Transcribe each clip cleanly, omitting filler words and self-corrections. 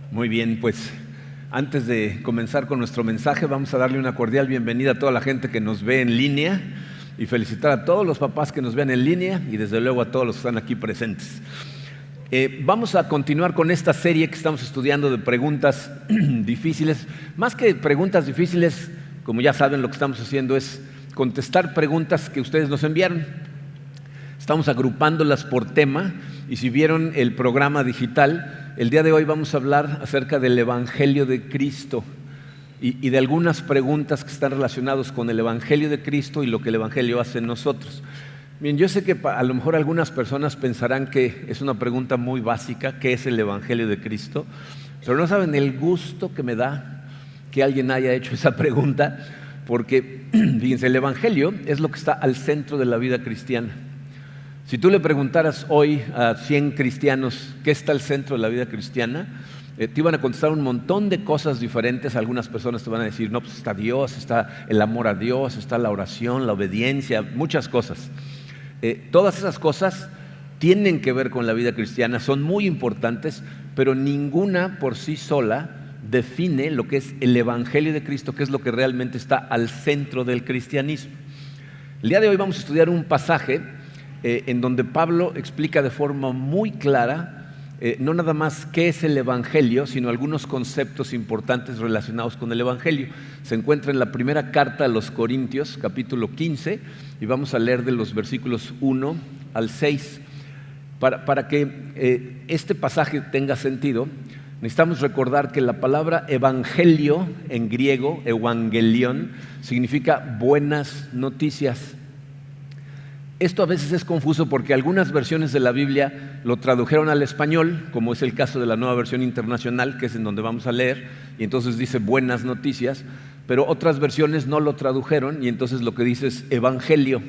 Muy bien, pues antes de comenzar con nuestro mensaje, vamos a darle una cordial bienvenida a toda la gente que nos ve en línea y felicitar a todos los papás que nos vean en línea y desde luego a todos los que están aquí presentes. Vamos a continuar con esta serie que estamos estudiando de preguntas difíciles. Más que preguntas difíciles, como ya saben, lo que estamos haciendo es contestar preguntas que ustedes nos enviaron. Estamos agrupándolas por tema y si vieron el programa digital, el día de hoy vamos a hablar acerca del Evangelio de Cristo y de algunas preguntas que están relacionadas con el Evangelio de Cristo y lo que el Evangelio hace en nosotros. Bien, yo sé que a lo mejor algunas personas pensarán que es una pregunta muy básica, ¿qué es el Evangelio de Cristo? Pero no saben el gusto que me da que alguien haya hecho esa pregunta, porque fíjense, el Evangelio es lo que está al centro de la vida cristiana. Si tú le preguntaras hoy a 100 cristianos qué está al centro de la vida cristiana, te iban a contestar un montón de cosas diferentes. Algunas personas te van a decir, no, pues está Dios, está el amor a Dios, está la oración, la obediencia, muchas cosas. Todas esas cosas tienen que ver con la vida cristiana, son muy importantes, pero ninguna por sí sola define lo que es el Evangelio de Cristo, que es lo que realmente está al centro del cristianismo. El día de hoy vamos a estudiar un pasaje en donde Pablo explica de forma muy clara no nada más qué es el Evangelio, sino algunos conceptos importantes relacionados con el Evangelio. Se encuentra en la primera carta a los Corintios, capítulo 15, y vamos a leer de los versículos 1 al 6. Para que este pasaje tenga sentido, necesitamos recordar que la palabra evangelio en griego, evangelion, significa buenas noticias. Esto a veces es confuso porque algunas versiones de la Biblia lo tradujeron al español, como es el caso de la Nueva Versión Internacional, que es en donde vamos a leer, y entonces dice buenas noticias, pero otras versiones no lo tradujeron y entonces lo que dice es evangelio.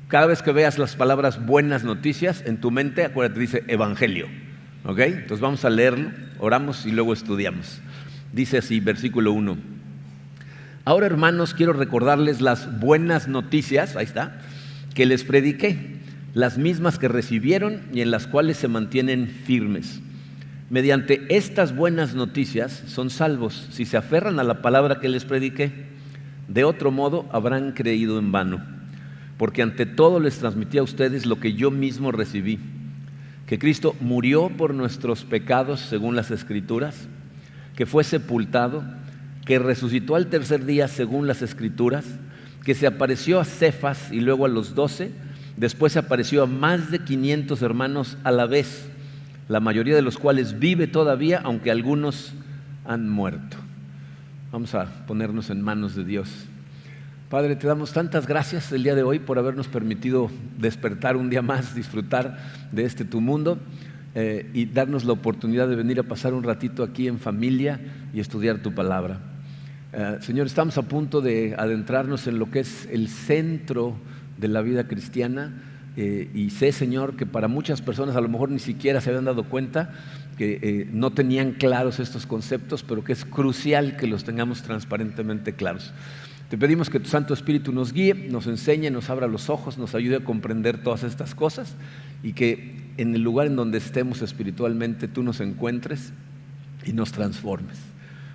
Cada vez que veas las palabras buenas noticias, en tu mente, acuérdate, dice evangelio. ¿Ok? Entonces vamos a leerlo, oramos y luego estudiamos. Dice así, versículo 1. Ahora, hermanos, quiero recordarles las buenas noticias, ahí está, que les prediqué, las mismas que recibieron y en las cuales se mantienen firmes. Mediante estas buenas noticias son salvos si se aferran a la palabra que les prediqué. De otro modo habrán creído en vano, porque ante todo les transmití a ustedes lo que yo mismo recibí, que Cristo murió por nuestros pecados según las Escrituras, que fue sepultado, que resucitó al tercer día según las Escrituras, que se apareció a Cefas y luego a los 12, después se apareció a más de 500 hermanos a la vez, la mayoría de los cuales vive todavía, aunque algunos han muerto. Vamos a ponernos en manos de Dios. Padre, te damos tantas gracias el día de hoy por habernos permitido despertar un día más, disfrutar de tu mundo y darnos la oportunidad de venir a pasar un ratito aquí en familia y estudiar tu palabra. Señor, estamos a punto de adentrarnos en lo que es el centro de la vida cristiana y sé, Señor, que para muchas personas a lo mejor ni siquiera se habían dado cuenta que no tenían claros estos conceptos, pero que es crucial que los tengamos transparentemente claros. Te pedimos que tu Santo Espíritu nos guíe, nos enseñe, nos abra los ojos, nos ayude a comprender todas estas cosas y que en el lugar en donde estemos espiritualmente tú nos encuentres y nos transformes.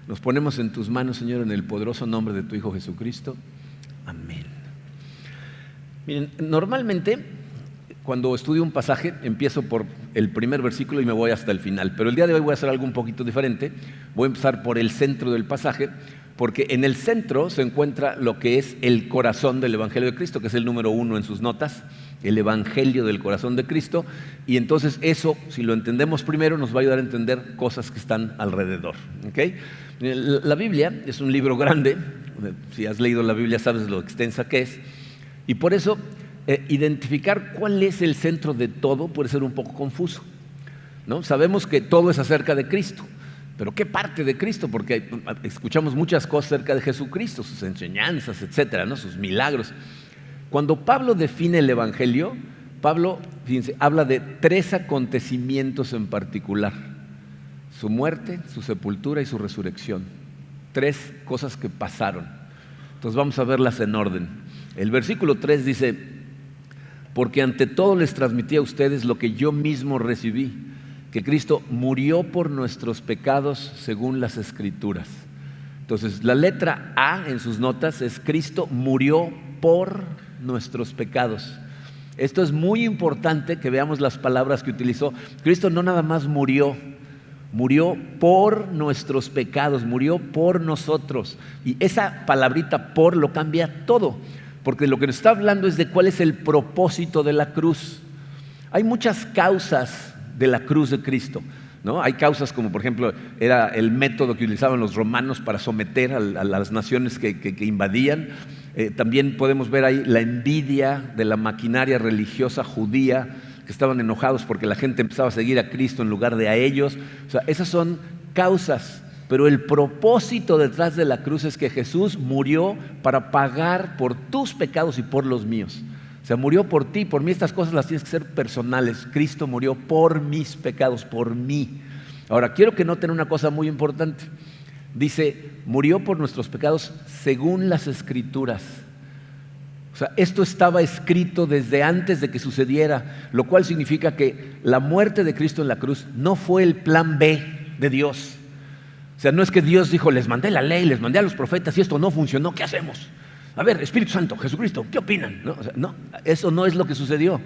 Nos ponemos en tus manos, Señor, en el poderoso nombre de tu Hijo Jesucristo. Amén. Miren, normalmente cuando estudio un pasaje empiezo por el primer versículo y me voy hasta el final, pero el día de hoy voy a hacer algo un poquito diferente. Voy a empezar por el centro del pasaje, porque en el centro se encuentra lo que es el corazón del Evangelio de Cristo, que es el número 1 en sus notas, el Evangelio del corazón de Cristo, y entonces eso, si lo entendemos primero, nos va a ayudar a entender cosas que están alrededor. ¿Okay? La Biblia es un libro grande, si has leído la Biblia sabes lo extensa que es, y por eso identificar cuál es el centro de todo puede ser un poco confuso, ¿no? Sabemos que todo es acerca de Cristo, pero ¿qué parte de Cristo? Porque escuchamos muchas cosas acerca de Jesucristo, sus enseñanzas, etcétera, ¿no? Sus milagros. Cuando Pablo define el Evangelio, Pablo, fíjense, habla de 3 acontecimientos en particular: su muerte, su sepultura y su resurrección. 3 cosas que pasaron. Entonces vamos a verlas en orden. El versículo 3 dice: porque ante todo les transmití a ustedes lo que yo mismo recibí, que Cristo murió por nuestros pecados según las Escrituras. Entonces, la letra A en sus notas es Cristo murió por nuestros pecados. Esto es muy importante que veamos las palabras que utilizó. Cristo no nada más murió por nuestros pecados, murió por nosotros. Y esa palabrita por lo cambia todo, porque lo que nos está hablando es de cuál es el propósito de la cruz. Hay muchas causas de la cruz de Cristo, ¿no? Hay causas como, por ejemplo, era el método que utilizaban los romanos para someter a las naciones que invadían. También podemos ver ahí la envidia de la maquinaria religiosa judía, que estaban enojados porque la gente empezaba a seguir a Cristo en lugar de a ellos. O sea, esas son causas, pero el propósito detrás de la cruz es que Jesús murió para pagar por tus pecados y por los míos. O sea, murió por ti, por mí. Estas cosas las tienes que ser personales. Cristo murió por mis pecados, por mí. Ahora, quiero que noten una cosa muy importante. Dice, murió por nuestros pecados según las Escrituras. O sea, esto estaba escrito desde antes de que sucediera, lo cual significa que la muerte de Cristo en la cruz no fue el plan B de Dios. O sea, no es que Dios dijo, les mandé la ley, les mandé a los profetas y esto no funcionó, ¿qué hacemos? A ver, Espíritu Santo, Jesucristo, ¿qué opinan? No, o sea, no, eso no es lo que sucedió.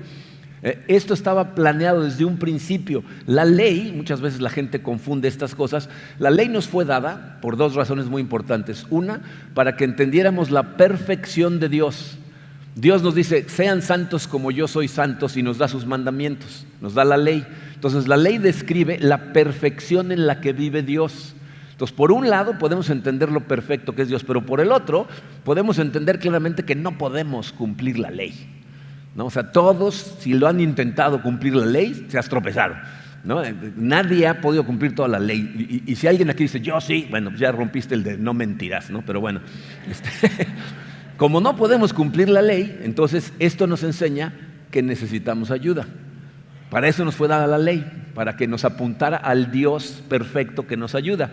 Esto estaba planeado desde un principio. La ley, muchas veces la gente confunde estas cosas. La ley nos fue dada por dos razones muy importantes. Una, para que entendiéramos la perfección de Dios. Dios nos dice, sean santos como yo soy santos, y nos da sus mandamientos, nos da la ley. Entonces la ley describe la perfección en la que vive Dios. Entonces, por un lado podemos entender lo perfecto que es Dios, pero por el otro podemos entender claramente que no podemos cumplir la ley, ¿no? O sea, todos, si lo han intentado cumplir la ley, se has tropezado, ¿no? Nadie ha podido cumplir toda la ley. Y si alguien aquí dice, yo sí, bueno, ya rompiste el de no mentirás, ¿no? Pero bueno, como no podemos cumplir la ley, entonces esto nos enseña que necesitamos ayuda. Para eso nos fue dada la ley, para que nos apuntara al Dios perfecto que nos ayuda.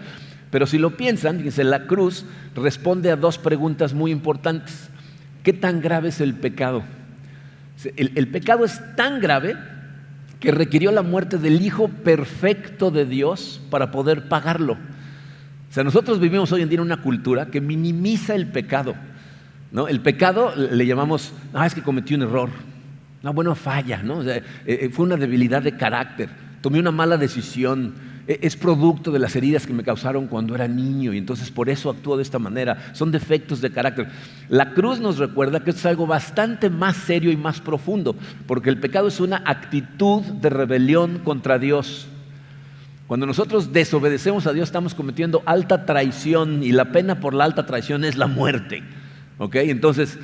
Pero si lo piensan, fíjense, la cruz responde a dos preguntas muy importantes. ¿Qué tan grave es el pecado? El pecado es tan grave que requirió la muerte del Hijo perfecto de Dios para poder pagarlo. O sea, nosotros vivimos hoy en día en una cultura que minimiza el pecado, ¿no? El pecado le llamamos, es que cometí un error. No, bueno, falla, ¿no? O sea, fue una debilidad de carácter, tomé una mala decisión, es producto de las heridas que me causaron cuando era niño y entonces por eso actúo de esta manera, son defectos de carácter. La cruz nos recuerda que esto es algo bastante más serio y más profundo, porque el pecado es una actitud de rebelión contra Dios. Cuando nosotros desobedecemos a Dios estamos cometiendo alta traición y la pena por la alta traición es la muerte, ¿ok? Entonces,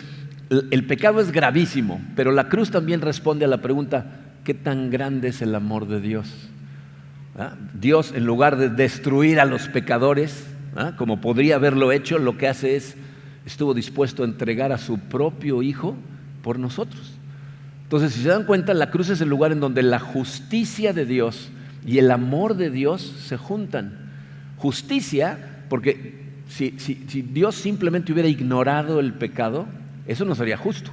el pecado es gravísimo, pero la cruz también responde a la pregunta, ¿qué tan grande es el amor de Dios? Dios, en lugar de destruir a los pecadores, como podría haberlo hecho, lo que hace es, estuvo dispuesto a entregar a su propio Hijo por nosotros. Entonces, si se dan cuenta, la cruz es el lugar en donde la justicia de Dios y el amor de Dios se juntan. Justicia, porque si Dios simplemente hubiera ignorado el pecado, eso no sería justo.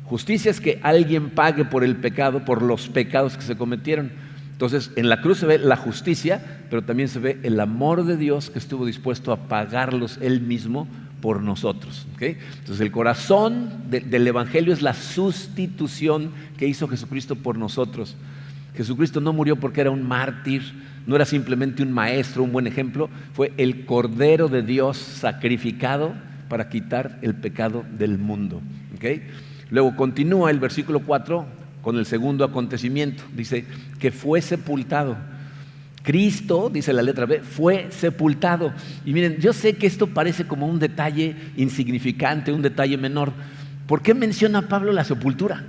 Justicia es que alguien pague por el pecado, por los pecados que se cometieron. Entonces, en la cruz se ve la justicia, pero también se ve el amor de Dios que estuvo dispuesto a pagarlos Él mismo por nosotros, ¿okay? Entonces, el corazón del Evangelio es la sustitución que hizo Jesucristo por nosotros. Jesucristo no murió porque era un mártir, no era simplemente un maestro, un buen ejemplo, fue el Cordero de Dios sacrificado para quitar el pecado del mundo, ¿okay? Luego continúa el versículo 4 con el segundo acontecimiento. Dice que fue sepultado. Cristo, dice la letra B, fue sepultado. Y miren, yo sé que esto parece como un detalle insignificante, un detalle menor. ¿Por qué menciona Pablo la sepultura?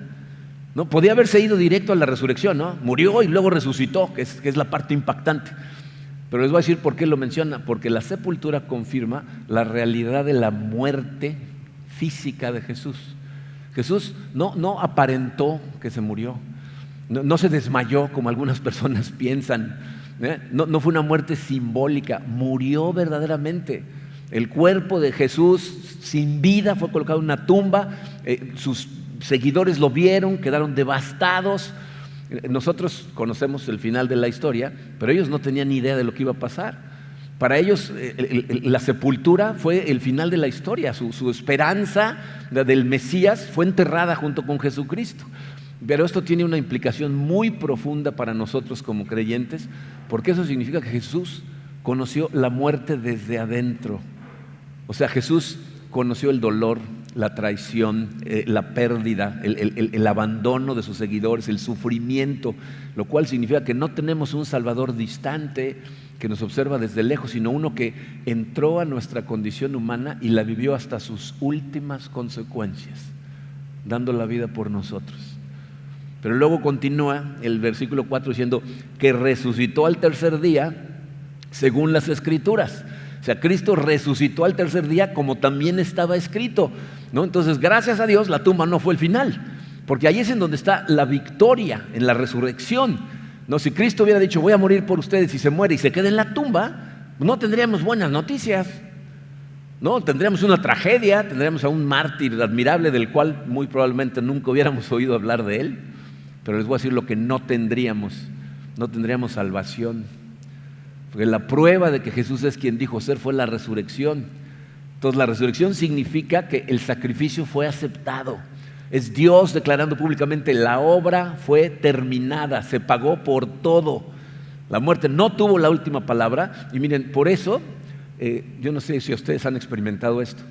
¿No? Podía haberse ido directo a la resurrección, ¿no? Murió y luego resucitó, que es la parte impactante. Pero les voy a decir por qué lo menciona. Porque la sepultura confirma la realidad de la muerte física de Jesús. Jesús no aparentó que se murió, no se desmayó como algunas personas piensan, no fue una muerte simbólica, murió verdaderamente. El cuerpo de Jesús sin vida fue colocado en una tumba, sus seguidores lo vieron, quedaron devastados, Nosotros conocemos el final de la historia, pero ellos no tenían ni idea de lo que iba a pasar. Para ellos la sepultura fue el final de la historia, su esperanza del Mesías fue enterrada junto con Jesucristo. Pero esto tiene una implicación muy profunda para nosotros como creyentes, porque eso significa que Jesús conoció la muerte desde adentro. O sea, Jesús conoció el dolor, la traición, la pérdida, el abandono de sus seguidores, el sufrimiento, lo cual significa que no tenemos un Salvador distante que nos observa desde lejos, sino uno que entró a nuestra condición humana y la vivió hasta sus últimas consecuencias, dando la vida por nosotros. Pero luego continúa el versículo 4 diciendo que resucitó al tercer día según las Escrituras. O sea, Cristo resucitó al tercer día como también estaba escrito, ¿no? Entonces, gracias a Dios, la tumba no fue el final, porque ahí es en donde está la victoria, en la resurrección, ¿no? Si Cristo hubiera dicho, voy a morir por ustedes, y se muere y se queda en la tumba, no tendríamos buenas noticias, ¿no? Tendríamos una tragedia, tendríamos a un mártir admirable del cual muy probablemente nunca hubiéramos oído hablar de él. Pero les voy a decir lo que no tendríamos salvación. Porque la prueba de que Jesús es quien dijo ser fue la resurrección. Entonces la resurrección significa que el sacrificio fue aceptado. Es Dios declarando públicamente la obra fue terminada, se pagó por todo. La muerte no tuvo la última palabra. Y miren, por eso, yo no sé si ustedes han experimentado esto,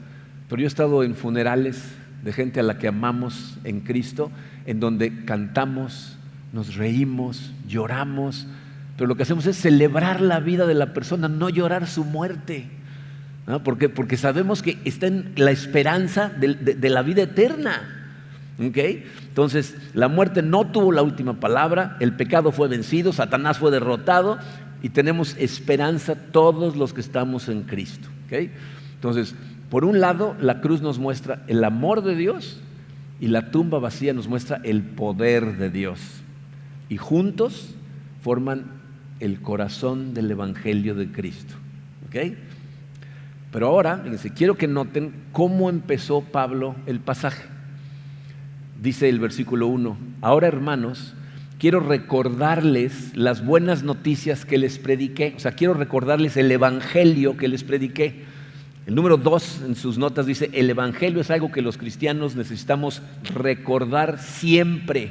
pero yo he estado en funerales de gente a la que amamos en Cristo, en donde cantamos, nos reímos, lloramos, pero lo que hacemos es celebrar la vida de la persona, no llorar su muerte, ¿no? Porque sabemos que está en la esperanza de la vida eterna. ¿Okay? Entonces, la muerte no tuvo la última palabra, el pecado fue vencido, Satanás fue derrotado y tenemos esperanza todos los que estamos en Cristo. ¿Okay? Entonces, por un lado, la cruz nos muestra el amor de Dios y la tumba vacía nos muestra el poder de Dios. Y juntos forman el corazón del Evangelio de Cristo. ¿Okay? Pero ahora, fíjense, quiero que noten cómo empezó Pablo el pasaje. Dice el versículo 1, ahora hermanos, quiero recordarles las buenas noticias que les prediqué. O sea, quiero recordarles el Evangelio que les prediqué. El número 2 en sus notas dice, el Evangelio es algo que los cristianos necesitamos recordar siempre.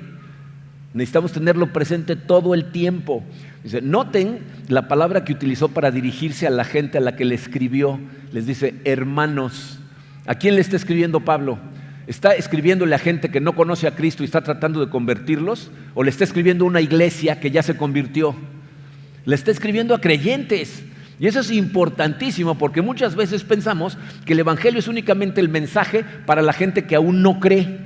Necesitamos tenerlo presente todo el tiempo. Dice, noten la palabra que utilizó para dirigirse a la gente a la que le escribió. Les dice, hermanos. ¿A quién le está escribiendo Pablo? ¿Está escribiéndole a gente que no conoce a Cristo y está tratando de convertirlos? ¿O le está escribiendo a una iglesia que ya se convirtió? Le está escribiendo a creyentes. Y eso es importantísimo porque muchas veces pensamos que el Evangelio es únicamente el mensaje para la gente que aún no cree.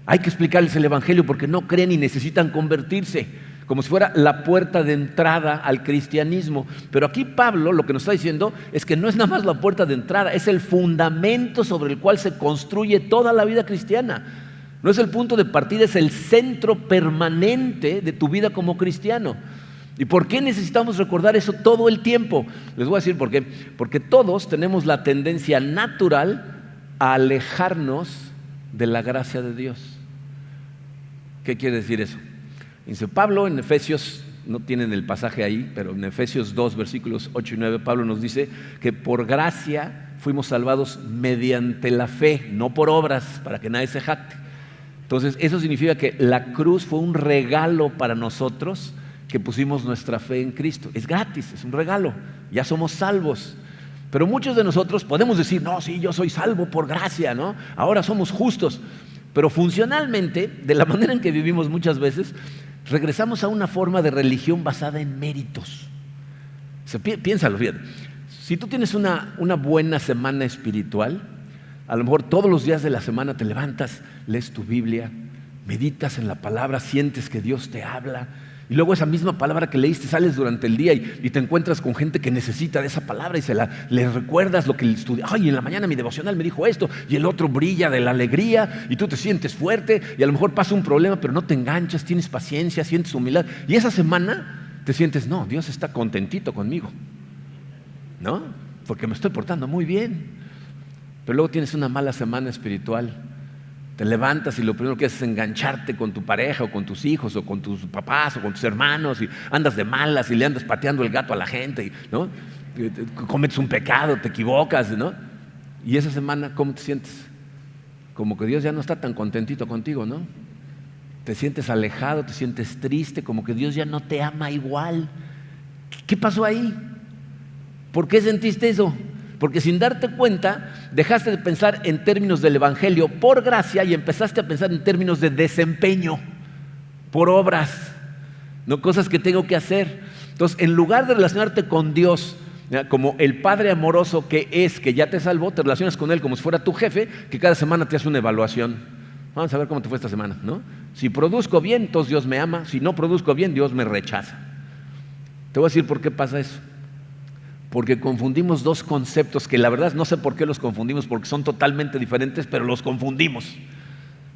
Hay que explicarles el Evangelio porque no creen y necesitan convertirse, como si fuera la puerta de entrada al cristianismo. Pero aquí Pablo lo que nos está diciendo es que no es nada más la puerta de entrada, es el fundamento sobre el cual se construye toda la vida cristiana. No es el punto de partida, es el centro permanente de tu vida como cristiano. ¿Y por qué necesitamos recordar eso todo el tiempo? Les voy a decir por qué. Porque todos tenemos la tendencia natural a alejarnos de la gracia de Dios. ¿Qué quiere decir eso? Dice Pablo en Efesios, no tienen el pasaje ahí, pero en Efesios 2, versículos 8 y 9, Pablo nos dice que por gracia fuimos salvados mediante la fe, no por obras, para que nadie se jacte. Entonces, eso significa que la cruz fue un regalo para nosotros, que pusimos nuestra fe en Cristo. Es gratis, es un regalo, ya somos salvos. Pero muchos de nosotros podemos decir, no, sí, yo soy salvo por gracia, ¿no? Ahora somos justos. Pero funcionalmente, de la manera en que vivimos muchas veces, regresamos a una forma de religión basada en méritos. O sea, piénsalo, fíjate. Si tú tienes una buena semana espiritual, a lo mejor todos los días de la semana te levantas, lees tu Biblia, meditas en la palabra, sientes que Dios te habla, y luego esa misma palabra que leíste sales durante el día y te encuentras con gente que necesita de esa palabra y les recuerdas lo que estudió. Ay, en la mañana mi devocional me dijo esto, y el otro brilla de la alegría y tú te sientes fuerte y a lo mejor pasa un problema pero no te enganchas, tienes paciencia, sientes humildad y esa semana te sientes, no, Dios está contentito conmigo, ¿no? Porque me estoy portando muy bien. Pero luego tienes una mala semana espiritual Te levantas y lo primero que haces es engancharte con tu pareja o con tus hijos o con tus papás o con tus hermanos y andas de malas y le andas pateando el gato a la gente, ¿no? Cometes un pecado, te equivocas, ¿no? Y esa semana, ¿cómo te sientes? Como que Dios ya no está tan contentito contigo, ¿no? Te sientes alejado, te sientes triste, como que Dios ya no te ama igual. ¿Qué pasó ahí? ¿Por qué sentiste eso? Porque sin darte cuenta, dejaste de pensar en términos del Evangelio por gracia y empezaste a pensar en términos de desempeño, por obras, no cosas que tengo que hacer. Entonces, en lugar de relacionarte con Dios, ¿ya?, como el Padre amoroso que es, que ya te salvó, te relacionas con Él como si fuera tu jefe, que cada semana te hace una evaluación. Vamos a ver cómo te fue esta semana, ¿no? Si produzco bien, entonces Dios me ama. Si no produzco bien, Dios me rechaza. Te voy a decir por qué pasa eso. Porque confundimos dos conceptos que la verdad no sé por qué los confundimos, porque son totalmente diferentes, pero los confundimos.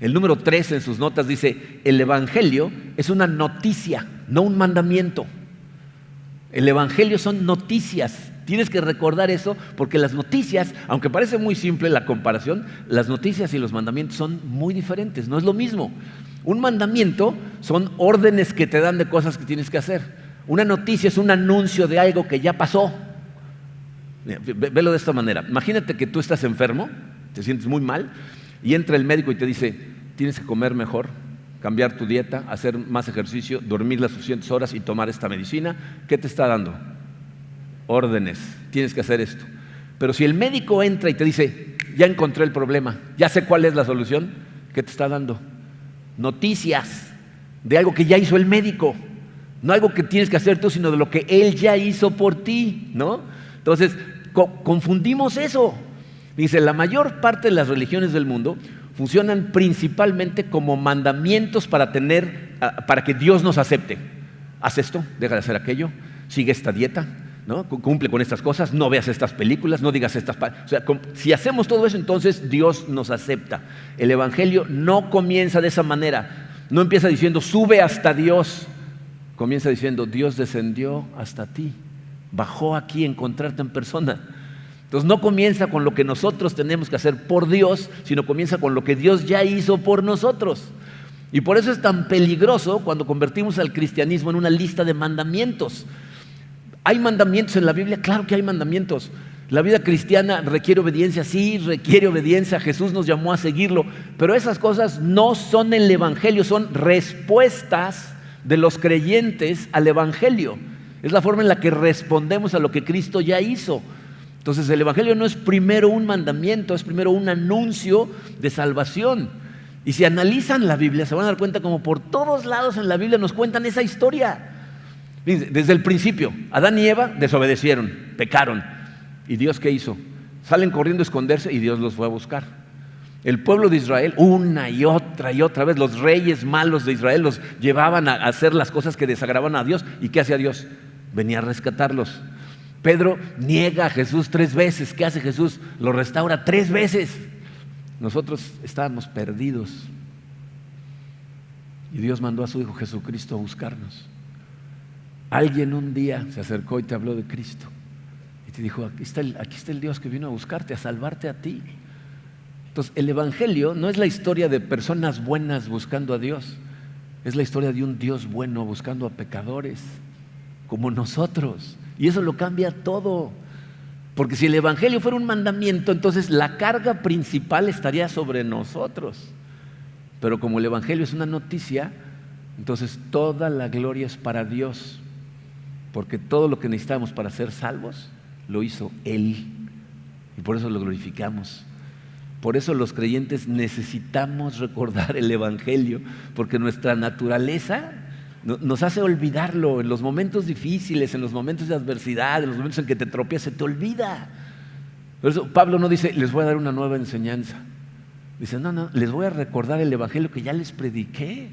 El número 3 en sus notas dice: el Evangelio es una noticia, no un mandamiento. El Evangelio son noticias. Tienes que recordar eso, porque las noticias, aunque parece muy simple la comparación, las noticias y los mandamientos son muy diferentes, no es lo mismo. Un mandamiento son órdenes que te dan de cosas que tienes que hacer. Una noticia es un anuncio de algo que ya pasó. Velo de esta manera. Imagínate que tú estás enfermo, te sientes muy mal, y entra el médico y te dice: tienes que comer mejor, cambiar tu dieta, hacer más ejercicio, dormir las suficientes horas y tomar esta medicina. ¿Qué te está dando? Órdenes, tienes que hacer esto. Pero si el médico entra y te dice: ya encontré el problema, ya sé cuál es la solución, ¿qué te está dando? Noticias de algo que ya hizo el médico, no algo que tienes que hacer tú, sino de lo que él ya hizo por ti, ¿no? Entonces, confundimos eso. Dice, la mayor parte de las religiones del mundo funcionan principalmente como mandamientos para que Dios nos acepte. Haz esto, deja de hacer aquello, sigue esta dieta, ¿no? Cumple con estas cosas, no veas estas películas, no digas estas... O sea, si hacemos todo eso, entonces Dios nos acepta. El Evangelio no comienza de esa manera. No empieza diciendo, sube hasta Dios. Comienza diciendo, Dios descendió hasta ti. Bajó aquí a encontrarte en persona. Entonces no comienza con lo que nosotros tenemos que hacer por Dios, sino comienza con lo que Dios ya hizo por nosotros. Y por eso es tan peligroso cuando convertimos al cristianismo en una lista de mandamientos. ¿Hay mandamientos en la Biblia? Claro que hay mandamientos. La vida cristiana requiere obediencia, sí, requiere obediencia. Jesús nos llamó a seguirlo, pero esas cosas no son el Evangelio, son respuestas de los creyentes al Evangelio. Es la forma en la que respondemos a lo que Cristo ya hizo. Entonces el Evangelio no es primero un mandamiento, es primero un anuncio de salvación. Y si analizan la Biblia se van a dar cuenta como por todos lados en la Biblia nos cuentan esa historia. Desde el principio, Adán y Eva desobedecieron, pecaron. ¿Y Dios qué hizo? Salen corriendo a esconderse y Dios los fue a buscar. El pueblo de Israel, una y otra vez, los reyes malos de Israel los llevaban a hacer las cosas que desagradaban a Dios. ¿Y qué hacía Dios? Venía a rescatarlos. Pedro niega a Jesús 3 veces. ¿Qué hace Jesús? Lo restaura 3 veces. Nosotros estábamos perdidos y Dios mandó a su Hijo Jesucristo a buscarnos. Alguien un día se acercó y te habló de Cristo y te dijo, aquí está el Dios que vino a buscarte, a salvarte a ti. Entonces el Evangelio no es la historia de personas buenas buscando a Dios, es la historia de un Dios bueno buscando a pecadores como nosotros. Y eso lo cambia todo. Porque si el Evangelio fuera un mandamiento, entonces la carga principal estaría sobre nosotros. Pero como el Evangelio es una noticia, entonces toda la gloria es para Dios. Porque todo lo que necesitamos para ser salvos, lo hizo Él. Y por eso lo glorificamos. Por eso los creyentes necesitamos recordar el Evangelio, porque nuestra naturaleza nos hace olvidarlo en los momentos difíciles, en los momentos de adversidad, en los momentos en que te tropiezas, se te olvida. Por eso Pablo no dice, les voy a dar una nueva enseñanza. Dice, no, les voy a recordar el Evangelio que ya les prediqué.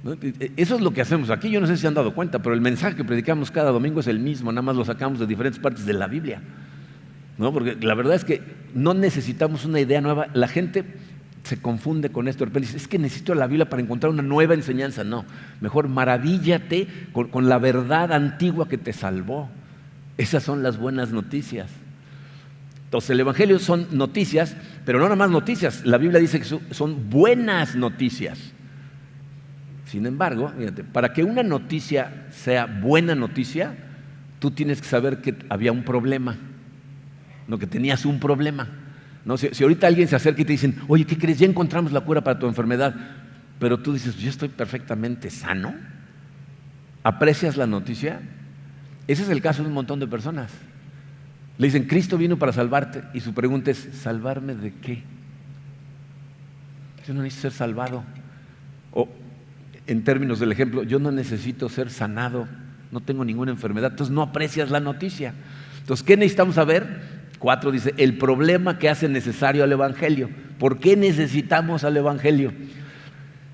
¿No? Eso es lo que hacemos aquí. Yo no sé si se han dado cuenta, pero el mensaje que predicamos cada domingo es el mismo, nada más lo sacamos de diferentes partes de la Biblia. ¿No? Porque la verdad es que no necesitamos una idea nueva. La gente se confunde con esto. Dice, es que necesito la Biblia para encontrar una nueva enseñanza. No, mejor maravíllate con la verdad antigua que te salvó. Esas son las buenas noticias. Entonces el Evangelio son noticias, pero no nada más noticias. La Biblia dice que son buenas noticias. Sin embargo, fíjate, para que una noticia sea buena noticia, tú tienes que saber que había un problema, no, que tenías un problema. No, si ahorita alguien se acerca y te dicen, oye, ¿qué crees? Ya encontramos la cura para tu enfermedad, pero tú dices, yo estoy perfectamente sano. ¿Aprecias la noticia? Ese es el caso de un montón de personas. Le dicen, Cristo vino para salvarte, y su pregunta es, ¿salvarme de qué? Yo no necesito ser salvado. O, en términos del ejemplo, yo no necesito ser sanado, no tengo ninguna enfermedad, entonces no aprecias la noticia. Entonces, ¿qué necesitamos saber? 4 dice, el problema que hace necesario al Evangelio. ¿Por qué necesitamos al Evangelio?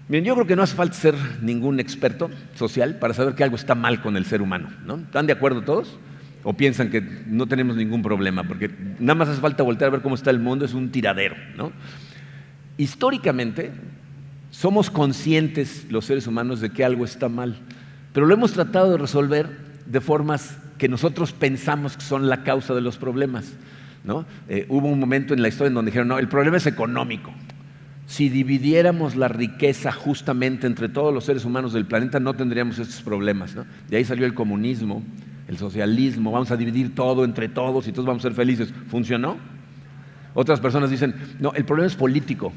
Miren, yo creo que no hace falta ser ningún experto social para saber que algo está mal con el ser humano, ¿no? ¿Están de acuerdo todos? ¿O piensan que no tenemos ningún problema? Porque nada más hace falta voltear a ver cómo está el mundo, es un tiradero, ¿no? Históricamente, somos conscientes los seres humanos de que algo está mal, pero lo hemos tratado de resolver de formas que nosotros pensamos que son la causa de los problemas, ¿no? Hubo un momento en la historia en donde dijeron, no, el problema es económico. Si dividiéramos la riqueza justamente entre todos los seres humanos del planeta, no tendríamos estos problemas, ¿no? De ahí salió el comunismo, el socialismo, vamos a dividir todo entre todos y todos vamos a ser felices. ¿Funcionó? Otras personas dicen, no, el problema es político.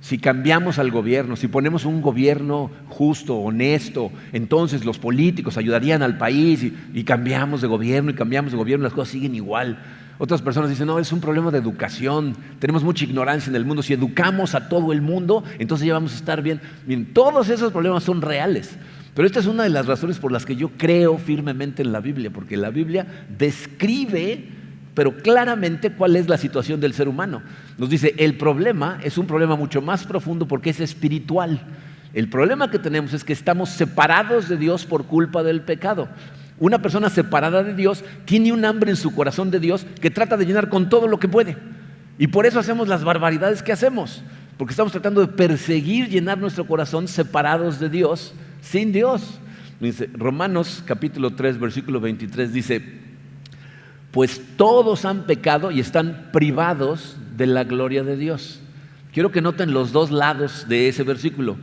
Si cambiamos al gobierno, si ponemos un gobierno justo, honesto, entonces los políticos ayudarían al país y cambiamos de gobierno y cambiamos de gobierno, las cosas siguen igual. Otras personas dicen, no, es un problema de educación, tenemos mucha ignorancia en el mundo, si educamos a todo el mundo, entonces ya vamos a estar bien. Bien, todos esos problemas son reales, pero esta es una de las razones por las que yo creo firmemente en la Biblia, porque la Biblia describe pero claramente cuál es la situación del ser humano. Nos dice, el problema es un problema mucho más profundo porque es espiritual. El problema que tenemos es que estamos separados de Dios por culpa del pecado. Una persona separada de Dios tiene un hambre en su corazón de Dios que trata de llenar con todo lo que puede. Y por eso hacemos las barbaridades que hacemos, porque estamos tratando de perseguir llenar nuestro corazón separados de Dios, sin Dios. Dice, Romanos capítulo 3, versículo 23 dice, pues todos han pecado y están privados de la gloria de Dios. Quiero que noten los dos lados de ese versículo.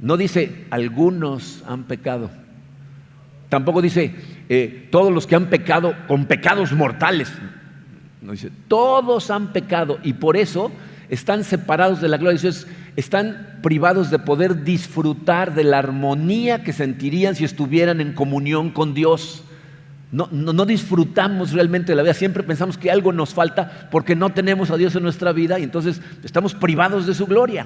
No dice, algunos han pecado. Tampoco dice, todos los que han pecado con pecados mortales. No dice, todos han pecado y por eso están separados de la gloria de Dios. Están privados de poder disfrutar de la armonía que sentirían si estuvieran en comunión con Dios. No disfrutamos realmente de la vida, siempre pensamos que algo nos falta porque no tenemos a Dios en nuestra vida y entonces estamos privados de su gloria,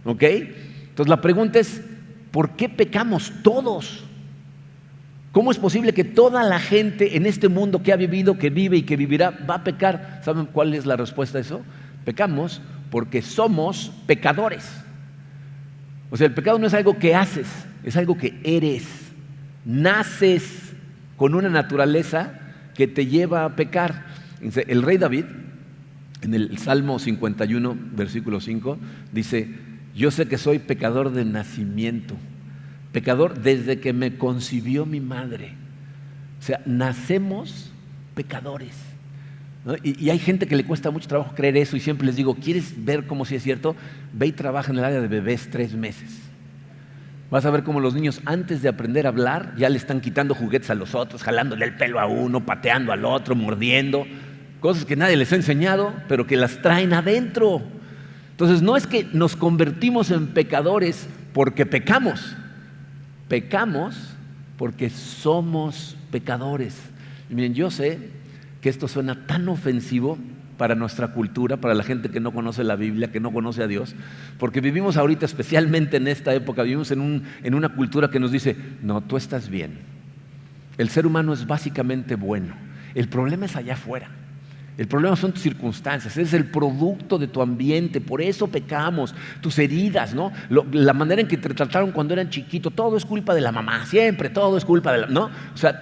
¿ok? Entonces la pregunta es, ¿por qué pecamos todos? ¿Cómo es posible que toda la gente en este mundo que ha vivido, que vive y que vivirá, va a pecar? ¿Saben cuál es la respuesta a eso? Pecamos porque somos pecadores. O sea, el pecado no es algo que haces, es algo que eres, naces con una naturaleza que te lleva a pecar. El rey David, en el Salmo 51, versículo 5, dice, yo sé que soy pecador de nacimiento, pecador desde que me concibió mi madre. O sea, nacemos pecadores, ¿no? Y hay gente que le cuesta mucho trabajo creer eso y siempre les digo, ¿quieres ver cómo sí es cierto? Ve y trabaja en el área de bebés 3 meses. Vas a ver cómo los niños antes de aprender a hablar ya le están quitando juguetes a los otros, jalándole el pelo a uno, pateando al otro, mordiendo, cosas que nadie les ha enseñado, pero que las traen adentro. Entonces no es que nos convertimos en pecadores porque pecamos, pecamos porque somos pecadores. Y miren, yo sé que esto suena tan ofensivo para nuestra cultura, para la gente que no conoce la Biblia, que no conoce a Dios, porque vivimos ahorita, especialmente en esta época, vivimos en una cultura que nos dice, no, tú estás bien, el ser humano es básicamente bueno, el problema es allá afuera, el problema son tus circunstancias, es el producto de tu ambiente, por eso pecamos, tus heridas, ¿no? La manera en que te trataron cuando eran chiquito, todo es culpa de la mamá, siempre todo es culpa de la, ¿no? O sea,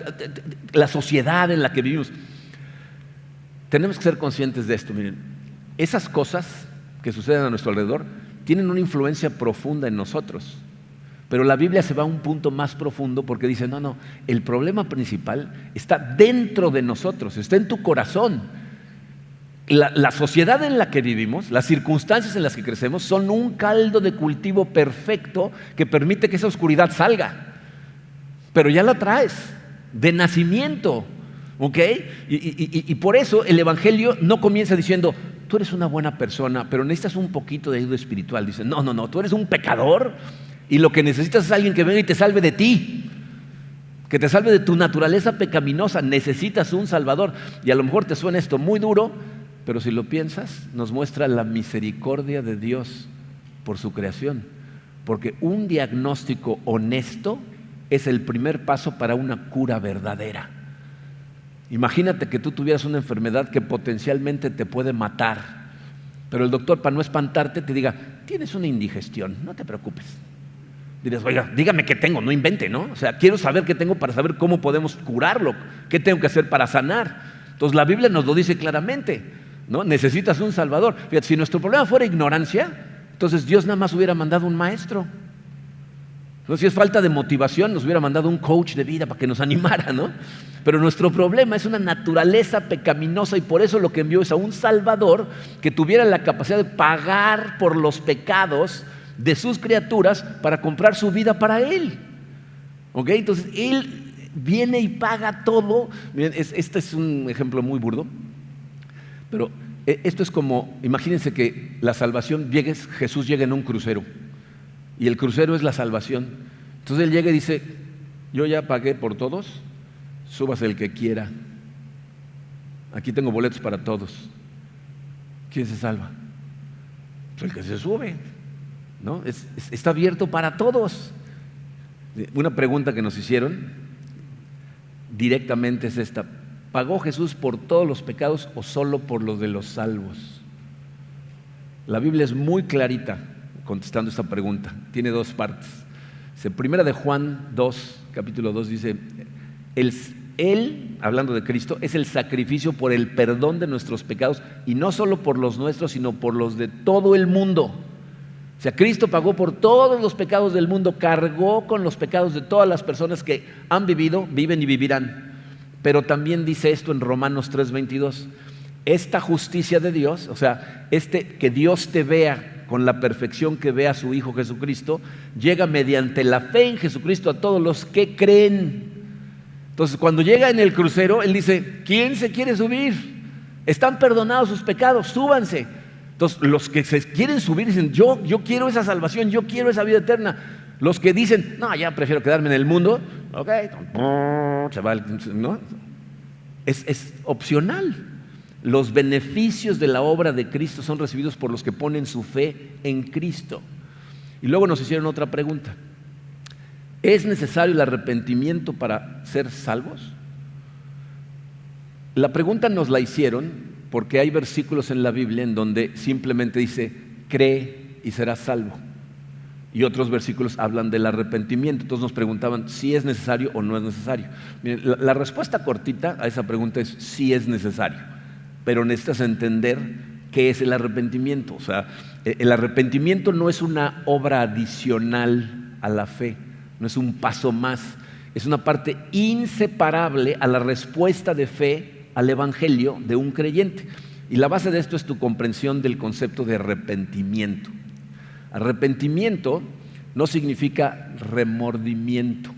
la sociedad en la que vivimos. Tenemos que ser conscientes de esto, miren, esas cosas que suceden a nuestro alrededor tienen una influencia profunda en nosotros, pero la Biblia se va a un punto más profundo porque dice, no, el problema principal está dentro de nosotros, está en tu corazón. La sociedad en la que vivimos, las circunstancias en las que crecemos, son un caldo de cultivo perfecto que permite que esa oscuridad salga. Pero ya la traes, de nacimiento, ¿ok? Y por eso el Evangelio no comienza diciendo, tú eres una buena persona, pero necesitas un poquito de ayuda espiritual. Dice, no, tú eres un pecador y lo que necesitas es alguien que venga y te salve de ti, que te salve de tu naturaleza pecaminosa. Necesitas un Salvador. Y a lo mejor te suena esto muy duro, pero si lo piensas, nos muestra la misericordia de Dios por su creación. Porque un diagnóstico honesto es el primer paso para una cura verdadera. Imagínate que tú tuvieras una enfermedad que potencialmente te puede matar, pero el doctor, para no espantarte, te diga, tienes una indigestión, no te preocupes. Dirías, oiga, dígame qué tengo, no invente, ¿no? O sea, quiero saber qué tengo para saber cómo podemos curarlo, qué tengo que hacer para sanar. Entonces la Biblia nos lo dice claramente, ¿no? Necesitas un Salvador. Fíjate, si nuestro problema fuera ignorancia, entonces Dios nada más hubiera mandado un maestro. No, si es falta de motivación, nos hubiera mandado un coach de vida para que nos animara, ¿no? Pero nuestro problema es una naturaleza pecaminosa y por eso lo que envió es a un Salvador que tuviera la capacidad de pagar por los pecados de sus criaturas para comprar su vida para Él. ¿Ok? Entonces Él viene y paga todo. Miren, este es un ejemplo muy burdo, pero esto es como, imagínense que la salvación Jesús llega en un crucero y el crucero es la salvación. Entonces Él llega y dice, yo ya pagué por todos, súbase el que quiera, aquí tengo boletos para todos. ¿Quién se salva? Pues el que se sube, ¿no? Está abierto para todos. Una pregunta que nos hicieron directamente es esta: ¿pagó Jesús por todos los pecados o solo por los de los salvos? La Biblia es muy clarita contestando esta pregunta. Tiene dos partes. Primera de Juan 2, capítulo 2 dice, Él, hablando de Cristo, es el sacrificio por el perdón de nuestros pecados, y no solo por los nuestros, sino por los de todo el mundo. O sea, Cristo pagó por todos los pecados del mundo, cargó con los pecados de todas las personas que han vivido, viven y vivirán. Pero también dice esto en Romanos 3:22, esta justicia de Dios, o sea, que Dios te vea con la perfección que ve a su Hijo Jesucristo, llega mediante la fe en Jesucristo a todos los que creen. Entonces, cuando llega en el crucero, Él dice, ¿quién se quiere subir? Están perdonados sus pecados, súbanse. Entonces, los que se quieren subir dicen, yo quiero esa salvación, yo quiero esa vida eterna. Los que dicen, no, ya prefiero quedarme en el mundo, ok, se va, ¿no? Es opcional. Los beneficios de la obra de Cristo son recibidos por los que ponen su fe en Cristo. Y luego nos hicieron otra pregunta: ¿es necesario el arrepentimiento para ser salvos? La pregunta nos la hicieron porque hay versículos en la Biblia en donde simplemente dice, cree y serás salvo. Y otros versículos hablan del arrepentimiento. Entonces nos preguntaban si es necesario o no es necesario. Miren, la respuesta cortita a esa pregunta es sí es necesario, pero necesitas entender qué es el arrepentimiento. O sea, el arrepentimiento no es una obra adicional a la fe, no es un paso más, es una parte inseparable a la respuesta de fe al Evangelio de un creyente. Y la base de esto es tu comprensión del concepto de arrepentimiento. Arrepentimiento no significa remordimiento,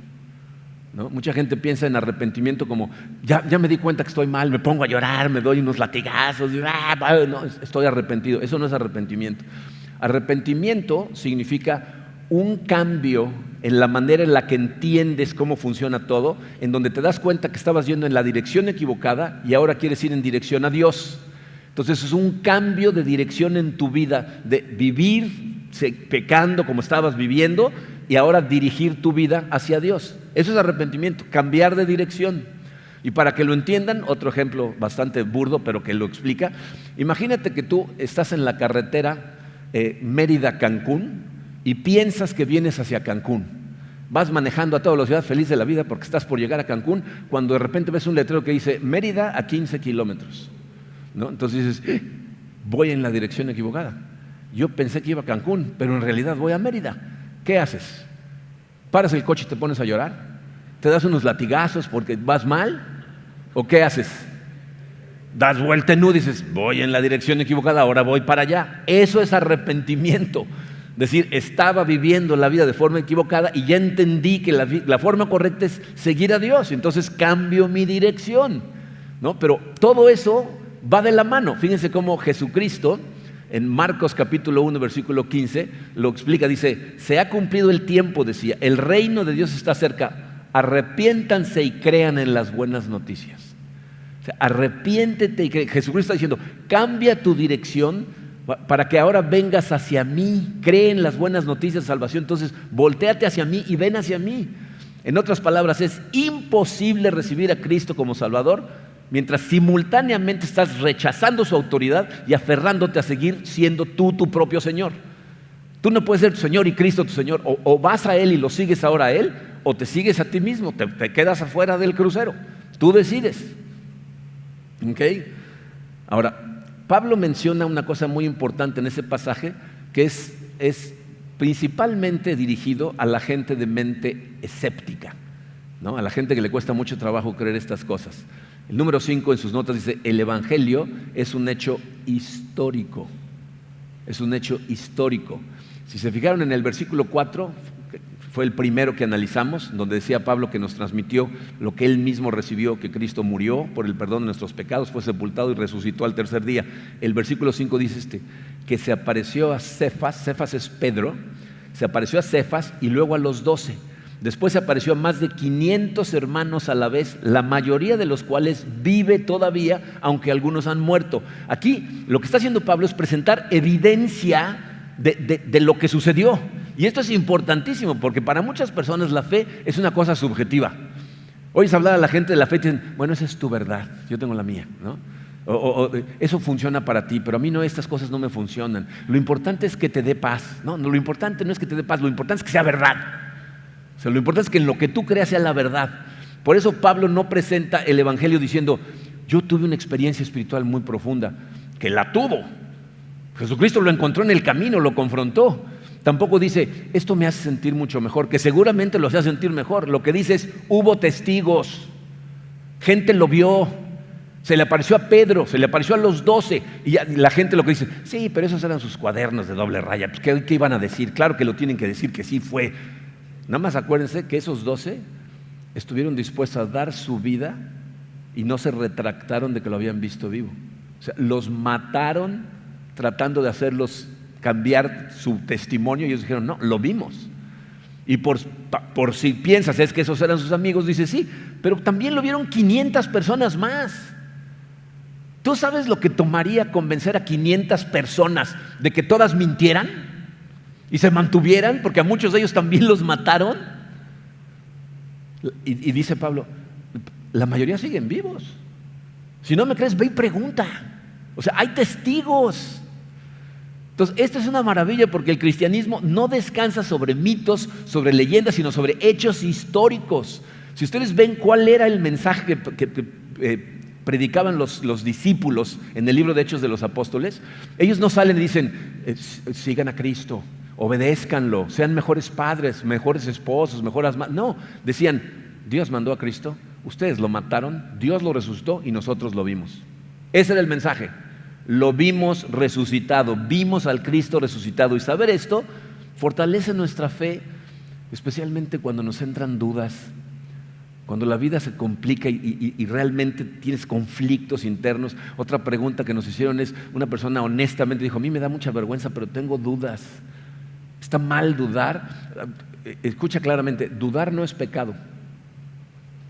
¿no? Mucha gente piensa en arrepentimiento como, ya me di cuenta que estoy mal, me pongo a llorar, me doy unos latigazos, no, estoy arrepentido. Eso no es arrepentimiento. Arrepentimiento significa un cambio en la manera en la que entiendes cómo funciona todo, en donde te das cuenta que estabas yendo en la dirección equivocada y ahora quieres ir en dirección a Dios. Entonces es un cambio de dirección en tu vida, de vivir pecando como estabas viviendo y ahora dirigir tu vida hacia Dios. Eso es arrepentimiento, cambiar de dirección. Y para que lo entiendan, otro ejemplo bastante burdo, pero que lo explica. Imagínate que tú estás en la carretera Mérida-Cancún y piensas que vienes hacia Cancún. Vas manejando a toda velocidad, feliz de la vida porque estás por llegar a Cancún, cuando de repente ves un letrero que dice Mérida a 15 kilómetros, ¿no? Entonces dices, voy en la dirección equivocada. Yo pensé que iba a Cancún, pero en realidad voy a Mérida. ¿Qué haces? ¿Paras el coche y te pones a llorar? ¿Te das unos latigazos porque vas mal? ¿O qué haces? das vuelta en U, dices, voy en la dirección equivocada, ahora voy para allá. Eso es arrepentimiento. Decir, estaba viviendo la vida de forma equivocada y ya entendí que la forma correcta es seguir a Dios. Entonces cambio mi dirección, ¿no? Pero todo eso va de la mano. Fíjense cómo Jesucristo, en Marcos capítulo 1, versículo 15, lo explica. Dice, se ha cumplido el tiempo, decía, el reino de Dios está cerca. Arrepiéntanse y crean en las buenas noticias. O sea, arrepiéntete y cree. Jesucristo está diciendo, cambia tu dirección para que ahora vengas hacia mí, cree en las buenas noticias de salvación. Entonces voltéate hacia mí y ven hacia mí. En otras palabras, es imposible recibir a Cristo como Salvador mientras simultáneamente estás rechazando su autoridad y aferrándote a seguir siendo tú tu propio Señor. Tú no puedes ser tu Señor y Cristo tu Señor. O vas a Él y lo sigues ahora a Él, o te sigues a ti mismo, te quedas afuera del crucero. Tú decides. ¿Okay? Ahora, Pablo menciona una cosa muy importante en ese pasaje, que es principalmente dirigido a la gente de mente escéptica, ¿no? A la gente que le cuesta mucho trabajo creer estas cosas. El número 5 en sus notas dice, el Evangelio es un hecho histórico. Es un hecho histórico. Si se fijaron en el versículo 4, fue el primero que analizamos, donde decía Pablo que nos transmitió lo que él mismo recibió, que Cristo murió por el perdón de nuestros pecados, fue sepultado y resucitó al tercer día. El versículo 5 dice que se apareció a Cefas, Cefas es Pedro, se apareció a Cefas y luego a los 12. Después se apareció a más de 500 hermanos a la vez, la mayoría de los cuales vive todavía, aunque algunos han muerto. Aquí lo que está haciendo Pablo es presentar evidencia de lo que sucedió. Y esto es importantísimo porque para muchas personas la fe es una cosa subjetiva. Oyes hablar a la gente de la fe y dicen, bueno, esa es tu verdad, yo tengo la mía, ¿no? Eso funciona para ti, pero a mí no, estas cosas no me funcionan. Lo importante es que te dé paz. No, lo importante no es que te dé paz, lo importante es que sea verdad. O sea, lo importante es que en lo que tú creas sea la verdad. Por eso Pablo no presenta el Evangelio diciendo, yo tuve una experiencia espiritual muy profunda, que la tuvo. Jesucristo lo encontró en el camino, lo confrontó. Tampoco dice, esto me hace sentir mucho mejor, que seguramente lo hace sentir mejor. Lo que dice es, hubo testigos, gente lo vio, se le apareció a Pedro, se le apareció a los 12, y la gente lo que dice, sí, pero esos eran sus cuadernos de doble raya, pues, ¿qué iban a decir? Claro que lo tienen que decir, que sí fue. Nada más acuérdense que esos 12 estuvieron dispuestos a dar su vida y no se retractaron de que lo habían visto vivo. O sea, los mataron tratando de hacerlos cambiar su testimonio y ellos dijeron, no, lo vimos. Y por si piensas es que esos eran sus amigos, dice sí, pero también lo vieron 500 personas más. ¿Tú sabes lo que tomaría convencer a 500 personas de que todas mintieran y se mantuvieran? Porque a muchos de ellos también los mataron. Y dice Pablo, la mayoría siguen vivos. Si no me crees, ve y pregunta. O sea, hay testigos. Entonces, esto es una maravilla porque el cristianismo no descansa sobre mitos, sobre leyendas, sino sobre hechos históricos. Si ustedes ven cuál era el mensaje que predicaban los discípulos en el libro de Hechos de los Apóstoles, ellos no salen y dicen, sigan a Cristo, obedézcanlo, sean mejores padres, mejores esposos, mejores madres. No, decían, Dios mandó a Cristo, ustedes lo mataron, Dios lo resucitó y nosotros lo vimos. Ese era el mensaje. Lo vimos resucitado, vimos al Cristo resucitado. Y saber esto fortalece nuestra fe, especialmente cuando nos entran dudas, cuando la vida se complica y realmente tienes conflictos internos. Otra pregunta que nos hicieron es, una persona honestamente dijo, a mí me da mucha vergüenza, pero tengo dudas. ¿Está mal dudar? Escucha claramente, dudar no es pecado.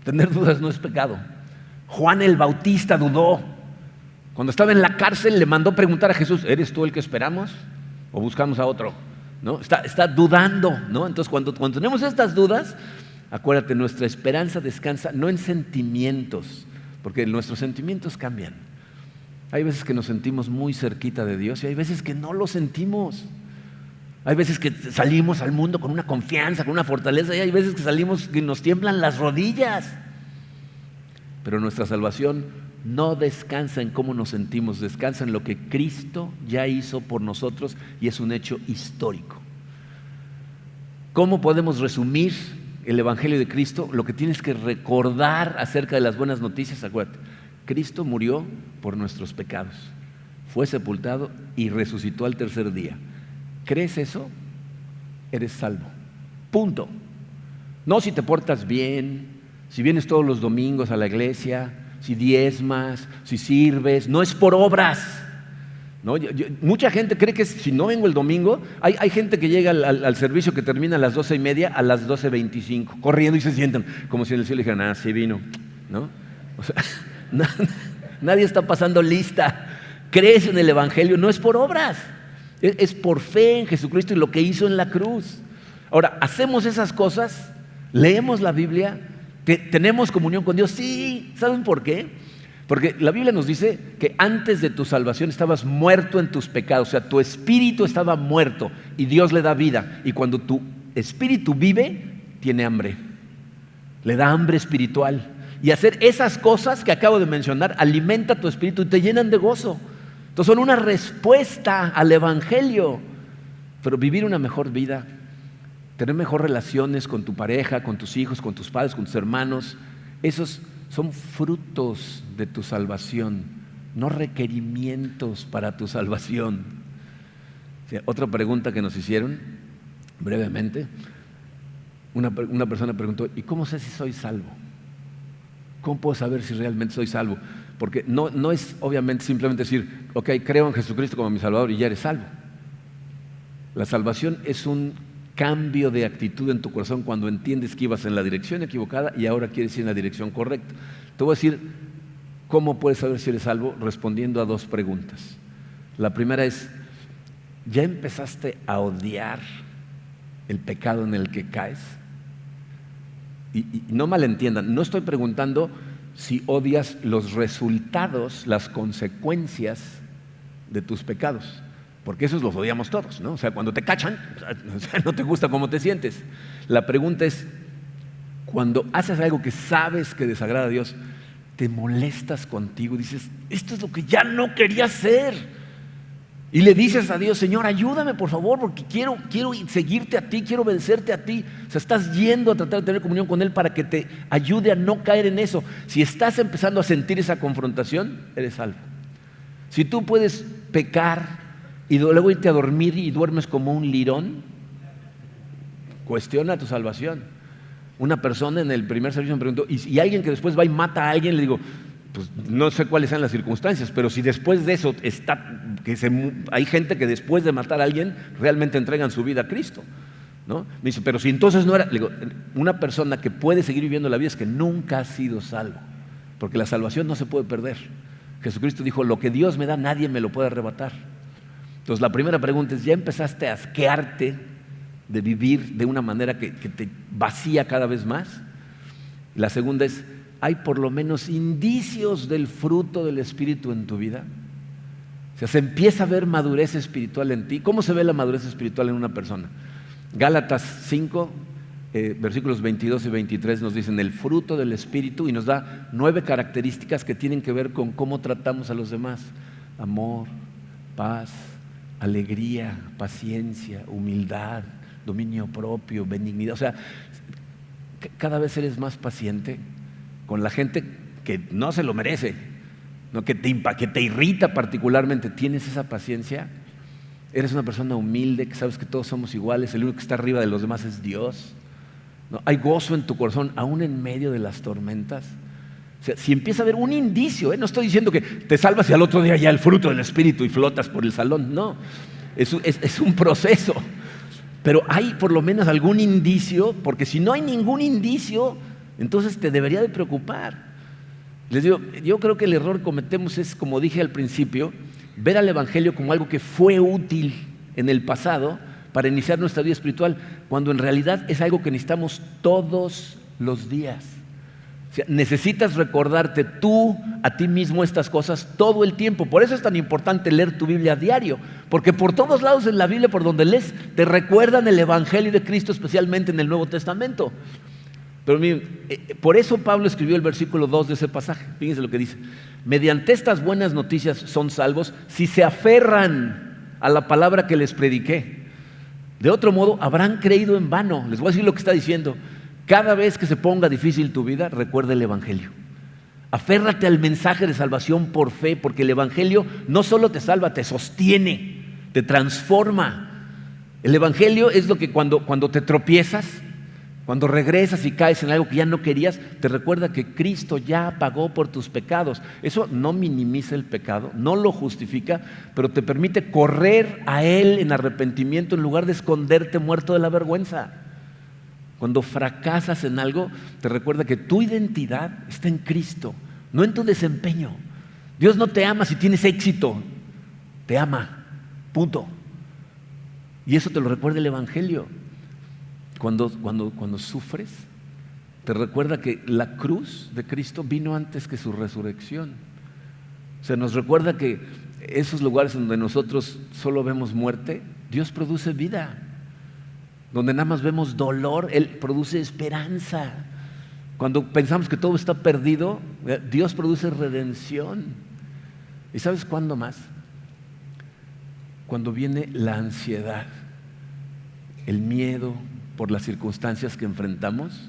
Tener dudas no es pecado. Juan el Bautista dudó. Cuando estaba en la cárcel le mandó preguntar a Jesús, ¿eres tú el que esperamos o buscamos a otro? ¿No? Está dudando, ¿no? Entonces cuando tenemos estas dudas, acuérdate, nuestra esperanza descansa no en sentimientos, porque nuestros sentimientos cambian. Hay veces que nos sentimos muy cerquita de Dios y hay veces que no lo sentimos. Hay veces que salimos al mundo con una confianza, con una fortaleza, y hay veces que salimos y nos tiemblan las rodillas. Pero nuestra salvación no descansa en cómo nos sentimos, descansa en lo que Cristo ya hizo por nosotros y es un hecho histórico. ¿Cómo podemos resumir el Evangelio de Cristo? Lo que tienes que recordar acerca de las buenas noticias, acuérdate, Cristo murió por nuestros pecados, fue sepultado y resucitó al tercer día. ¿Crees eso? Eres salvo. Punto. No si te portas bien, si vienes todos los domingos a la iglesia, si diezmas, si sirves. No es por obras. ¿No? Mucha gente cree que si no vengo el domingo, hay gente que llega al servicio que termina a las 12:30, a las 12:25, corriendo y se sientan como si en el cielo dijeran, sí vino, ¿no? O sea, nadie está pasando lista. Crees en el Evangelio, no es por obras, es por fe en Jesucristo y lo que hizo en la cruz. Ahora, hacemos esas cosas, leemos la Biblia, tenemos comunión con Dios. Sí, ¿saben por qué? Porque la Biblia nos dice que antes de tu salvación estabas muerto en tus pecados, o sea, tu espíritu estaba muerto y Dios le da vida. Y cuando tu espíritu vive, tiene hambre, le da hambre espiritual. Y hacer esas cosas que acabo de mencionar alimenta tu espíritu y te llenan de gozo. Entonces son una respuesta al Evangelio. Pero vivir una mejor vida, tener mejor relaciones con tu pareja, con tus hijos, con tus padres, con tus hermanos, esos son frutos de tu salvación, no requerimientos para tu salvación. Otra pregunta que nos hicieron brevemente, una persona preguntó, ¿y cómo sé si soy salvo? ¿Cómo puedo saber si realmente soy salvo? Porque no es obviamente simplemente decir, ok, creo en Jesucristo como mi Salvador y ya eres salvo. La salvación es un cambio de actitud en tu corazón cuando entiendes que ibas en la dirección equivocada y ahora quieres ir en la dirección correcta. Te voy a decir cómo puedes saber si eres salvo respondiendo a dos preguntas. La primera es, ¿ya empezaste a odiar el pecado en el que caes? Y no malentiendan, no estoy preguntando si odias los resultados, las consecuencias de tus pecados. Porque esos los odiamos todos, ¿no? O sea, cuando te cachan, o sea, no te gusta cómo te sientes. La pregunta es, cuando haces algo que sabes que desagrada a Dios, te molestas contigo, dices, esto es lo que ya no quería hacer. Y le dices a Dios, Señor, ayúdame por favor, porque quiero seguirte a ti, quiero vencerte a ti. O sea, estás yendo a tratar de tener comunión con Él para que te ayude a no caer en eso. Si estás empezando a sentir esa confrontación, eres salvo. Si tú puedes pecar y luego irte a dormir y duermes como un lirón, cuestiona tu salvación. Una persona en el primer servicio me preguntó, ¿y alguien que después va y mata a alguien? Le digo, pues no sé cuáles sean las circunstancias, pero si después de eso hay gente que después de matar a alguien realmente entregan su vida a Cristo, ¿no? Me dice, pero si entonces no era, le digo, una persona que puede seguir viviendo la vida es que nunca ha sido salvo, porque la salvación no se puede perder. Jesucristo dijo, lo que Dios me da nadie me lo puede arrebatar. Entonces la primera pregunta es, ¿ya empezaste a asquearte de vivir de una manera que te vacía cada vez más? La segunda es, ¿hay por lo menos indicios del fruto del Espíritu en tu vida? O sea, se empieza a ver madurez espiritual en ti. ¿Cómo se ve la madurez espiritual en una persona? Gálatas 5, versículos 22 y 23 nos dicen el fruto del Espíritu y nos da 9 características que tienen que ver con cómo tratamos a los demás. Amor, paz, alegría, paciencia, humildad, dominio propio, benignidad. O sea, cada vez eres más paciente con la gente que no se lo merece, ¿no? que te irrita particularmente. ¿Tienes esa paciencia? Eres una persona humilde, que sabes que todos somos iguales, el único que está arriba de los demás es Dios, ¿no? Hay gozo en tu corazón, aún en medio de las tormentas. O sea, si empieza a haber un indicio, no estoy diciendo que te salvas y al otro día ya el fruto del Espíritu y flotas por el salón, no, es un proceso. Pero hay por lo menos algún indicio, porque si no hay ningún indicio, entonces te debería de preocupar. Les digo, yo creo que el error que cometemos es, como dije al principio, ver al Evangelio como algo que fue útil en el pasado para iniciar nuestra vida espiritual, cuando en realidad es algo que necesitamos todos los días. O sea, necesitas recordarte tú a ti mismo estas cosas todo el tiempo. Por eso es tan importante leer tu Biblia a diario, porque por todos lados en la Biblia, por donde lees, te recuerdan el Evangelio de Cristo, especialmente en el Nuevo Testamento. Pero miren, por eso Pablo escribió el versículo 2 de ese pasaje. Fíjense lo que dice: mediante estas buenas noticias son salvos si se aferran a la palabra que les prediqué. De otro modo, habrán creído en vano. Les voy a decir lo que está diciendo. Cada vez que se ponga difícil tu vida, recuerda el Evangelio. Aférrate al mensaje de salvación por fe, porque el Evangelio no solo te salva, te sostiene, te transforma. El Evangelio es lo que cuando te tropiezas, cuando regresas y caes en algo que ya no querías, te recuerda que Cristo ya pagó por tus pecados. Eso no minimiza el pecado, no lo justifica, pero te permite correr a Él en arrepentimiento en lugar de esconderte muerto de la vergüenza. Cuando fracasas en algo, te recuerda que tu identidad está en Cristo, no en tu desempeño. Dios no te ama si tienes éxito, te ama, punto. Y eso te lo recuerda el Evangelio. Cuando sufres, te recuerda que la cruz de Cristo vino antes que su resurrección. O sea, nos recuerda que esos lugares donde nosotros solo vemos muerte, Dios produce vida. Donde nada más vemos dolor, Él produce esperanza. Cuando pensamos que todo está perdido, Dios produce redención. ¿Y sabes cuándo más? Cuando viene la ansiedad, el miedo por las circunstancias que enfrentamos,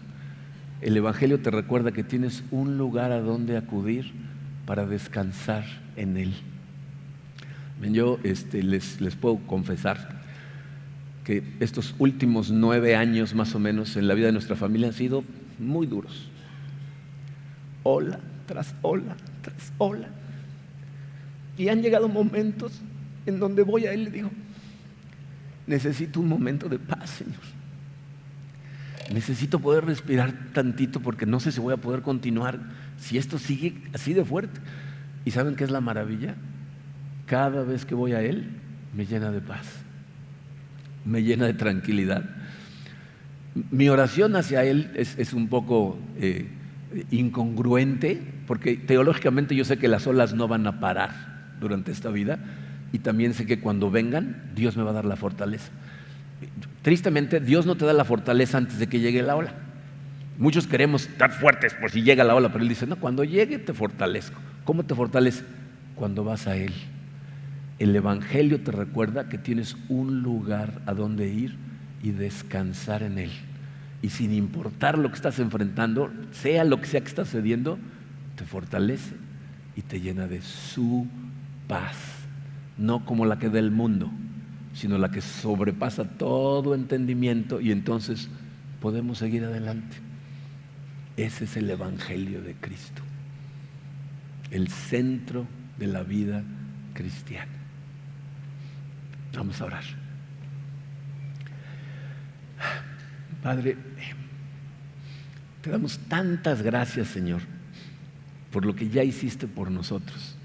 el Evangelio te recuerda que tienes un lugar a donde acudir para descansar en Él. Yo les puedo confesar que estos últimos 9 años más o menos en la vida de nuestra familia han sido muy duros. Ola tras ola tras ola. Y han llegado momentos en donde voy a Él y le digo: necesito un momento de paz, Señor. Necesito poder respirar tantito porque no sé si voy a poder continuar si esto sigue así de fuerte. ¿Y saben qué es la maravilla? Cada vez que voy a Él, me llena de paz, me llena de tranquilidad. Mi oración hacia Él es un poco incongruente, porque teológicamente yo sé que las olas no van a parar durante esta vida, y también sé que cuando vengan, Dios me va a dar la fortaleza. Tristemente, Dios no te da la fortaleza antes de que llegue la ola. Muchos queremos estar fuertes por si llega la ola, pero Él dice: no, cuando llegue te fortalezco. ¿Cómo te fortalece? Cuando vas a Él. El Evangelio te recuerda que tienes un lugar a donde ir y descansar en Él. Y sin importar lo que estás enfrentando, sea lo que sea que estás cediendo, te fortalece y te llena de su paz. No como la que da el mundo, sino la que sobrepasa todo entendimiento, y entonces podemos seguir adelante. Ese es el Evangelio de Cristo, el centro de la vida cristiana. Vamos a orar. Padre, te damos tantas gracias, Señor, por lo que ya hiciste por nosotros.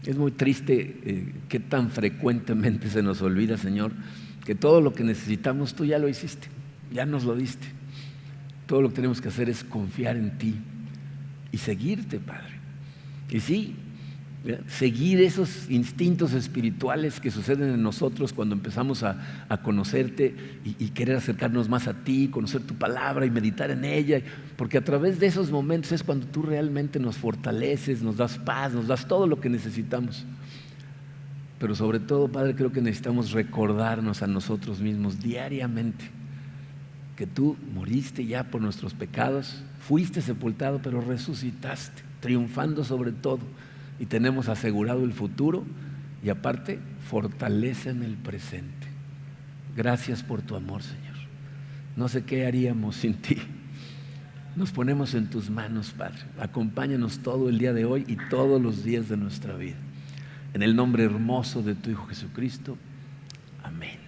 Es muy triste que tan frecuentemente se nos olvida, Señor, que todo lo que necesitamos tú ya lo hiciste, ya nos lo diste. Todo lo que tenemos que hacer es confiar en ti y seguirte, Padre. Y sí, seguir esos instintos espirituales que suceden en nosotros cuando empezamos a conocerte y querer acercarnos más a ti, conocer tu palabra y meditar en ella, porque a través de esos momentos es cuando tú realmente nos fortaleces, nos das paz, nos das todo lo que necesitamos. Pero sobre todo, Padre, creo que necesitamos recordarnos a nosotros mismos diariamente que tú moriste ya por nuestros pecados, fuiste sepultado, pero resucitaste, triunfando sobre todo. Y tenemos asegurado el futuro y aparte fortaleza en el presente. Gracias por tu amor, Señor. No sé qué haríamos sin ti. Nos ponemos en tus manos, Padre. Acompáñanos todo el día de hoy y todos los días de nuestra vida. En el nombre hermoso de tu Hijo Jesucristo. Amén.